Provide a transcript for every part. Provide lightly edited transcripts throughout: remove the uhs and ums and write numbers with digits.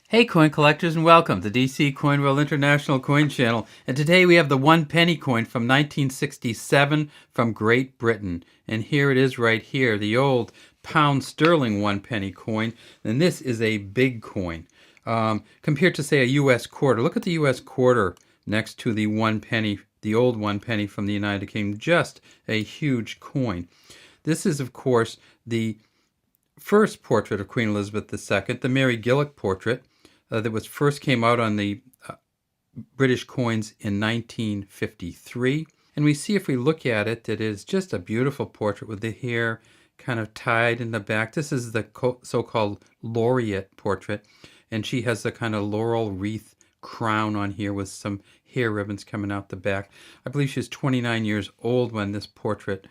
Hey coin collectors, and welcome to DC Coin World International Coin Channel. And today we have the 1 penny coin from 1967 from Great Britain. And here it is right here, the old pound sterling 1 penny coin. And this is a big coin. Compared to, say, a US quarter. Look at the US quarter next to the 1 penny, the old 1 penny from the United Kingdom. Just a huge coin. This is, of course, the first portrait of Queen Elizabeth II, the Mary Gillick portrait, that was first came out on the British coins in 1953. And we see, if we look at it, that it is just a beautiful portrait with the hair kind of tied in the back. This is the so-called laureate portrait, and she has the kind of laurel wreath crown on here with some hair ribbons coming out the back. I believe she's 29 years old when this portrait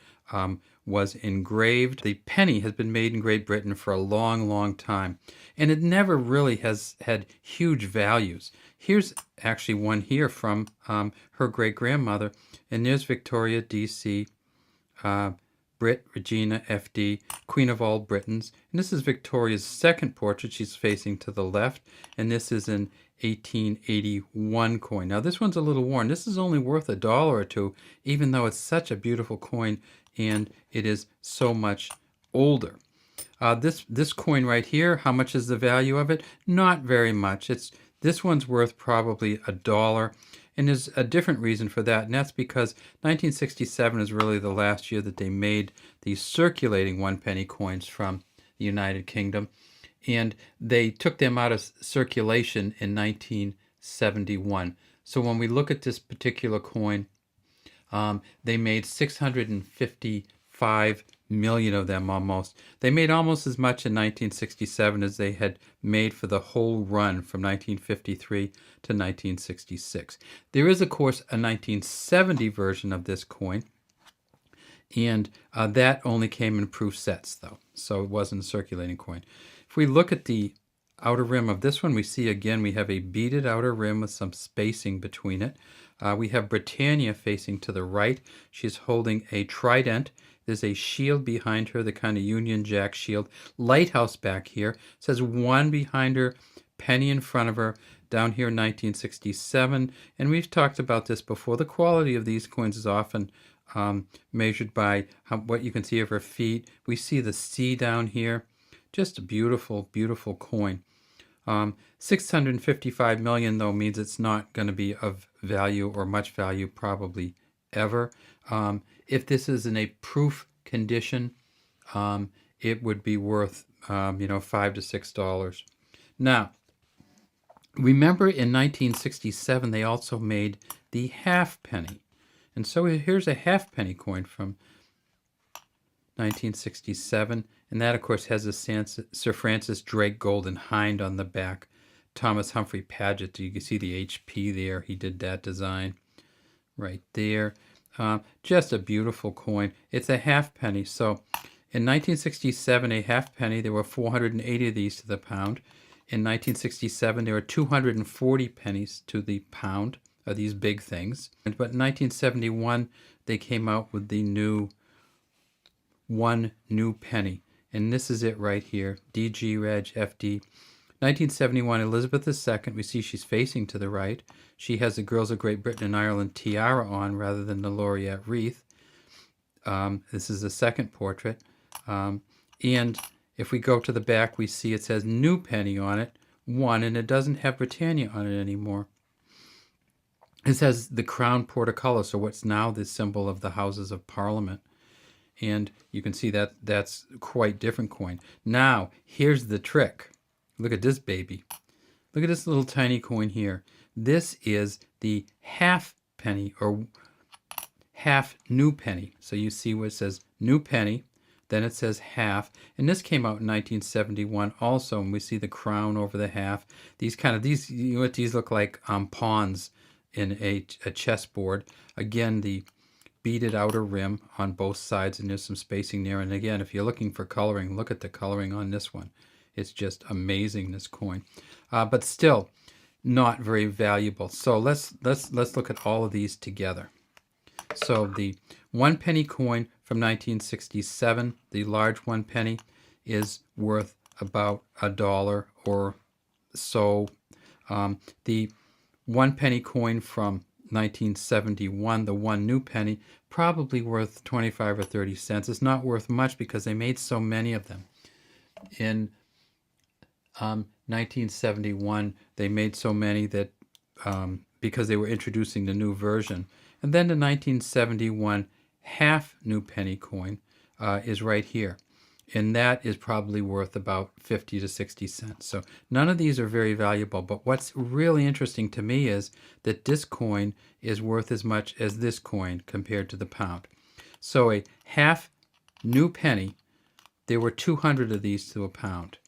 was engraved. The penny has been made in Great Britain for a long, long time, and it never really has had huge values. Here's actually one here from her great-grandmother, and there's Victoria, D.C., Brit Regina, F.D., Queen of all Britons. And this is Victoria's second portrait. She's facing to the left, and this is an 1881 coin. Now this one's a little worn. This is only worth $1 or $2, even though it's such a beautiful coin and it is so much older. This coin right here, how much is the value of it? Not very much. This one's worth probably $1. And there's a different reason for that, and that's because 1967 is really the last year that they made these circulating 1 penny coins from the United Kingdom, and they took them out of circulation in 1971. So when we look at this particular coin, they made 655 million of them almost. They made almost as much in 1967 as they had made for the whole run from 1953 to 1966. There is, of course, a 1970 version of this coin, and that only came in proof sets, though, so it wasn't a circulating coin. If we look at the outer rim of this one, we see again we have a beaded outer rim with some spacing between it. We have Britannia facing to the right. She's holding a trident. There's a shield behind her, the kind of Union Jack shield. Lighthouse back here. It says 1 behind her, penny in front of her. Down here, 1967. And we've talked about this before. The quality of these coins is often measured by what you can see of her feet. We see the C down here. Just a beautiful, beautiful coin. 655 million, though, means it's not going to be of value or much value probably ever. If this is in a proof condition, it would be worth $5 to $6. Now, remember in 1967 they also made the half penny, and so here's a half penny coin from 1967, and that of course has a Sir Francis Drake Golden Hind on the back. Thomas Humphrey Paget, you can see the HP there. He did that design right there. Just a beautiful coin. It's a half penny. So in 1967, a half penny, there were 480 of these to the pound. In 1967, there were 240 pennies to the pound of these big things. But in 1971, they came out with the new 1 new penny. And this is it right here, DG Reg FD. 1971, Elizabeth II, we see she's facing to the right. She has the Girls of Great Britain and Ireland tiara on rather than the laureate wreath. This is the second portrait. And if we go to the back, we see it says new penny on it, 1, and it doesn't have Britannia on it anymore. It says the crown portcullis, so what's now the symbol of the Houses of Parliament. And you can see that that's quite different coin. Now, here's the trick. Look at this baby. Look at this little tiny coin here. This is the half penny or half new penny. So you see where it says new penny, then it says half. And this came out in 1971 also, and we see the crown over the half. These you know what these look like? Pawns in a chessboard. Again, the beaded outer rim on both sides, and there's some spacing there. And again, if you're looking for coloring, look at the coloring on this one. It's just amazing, this coin, but still not very valuable. So let's look at all of these together. So the 1 penny coin from 1967, the large 1 penny, is worth about $1 or So the 1 penny coin from 1971, the 1 new penny, probably worth 25 or 30 cents. It's not worth much because they made so many of them. In 1971, they made so many that because they were introducing the new version. And then the 1971 half new penny coin is right here. And that is probably worth about 50 to 60 cents. So none of these are very valuable. But what's really interesting to me is that this coin is worth as much as this coin compared to the pound. So a half new penny, there were 200 of these to a pound.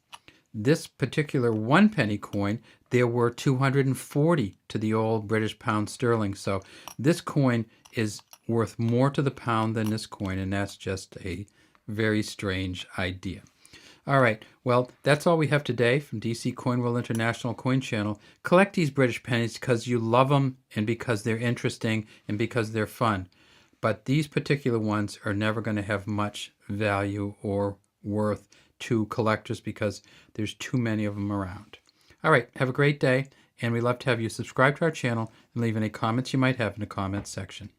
This particular 1 penny coin, there were 240 to the old British pound sterling. So this coin is worth more to the pound than this coin, and that's just a very strange idea. All right, well, that's all we have today from DC Coin World International Coin Channel. Collect these British pennies because you love them and because they're interesting and because they're fun. But these particular ones are never going to have much value or worth to collectors because there's too many of them around. All right, have a great day, and we'd love to have you subscribe to our channel and leave any comments you might have in the comments section.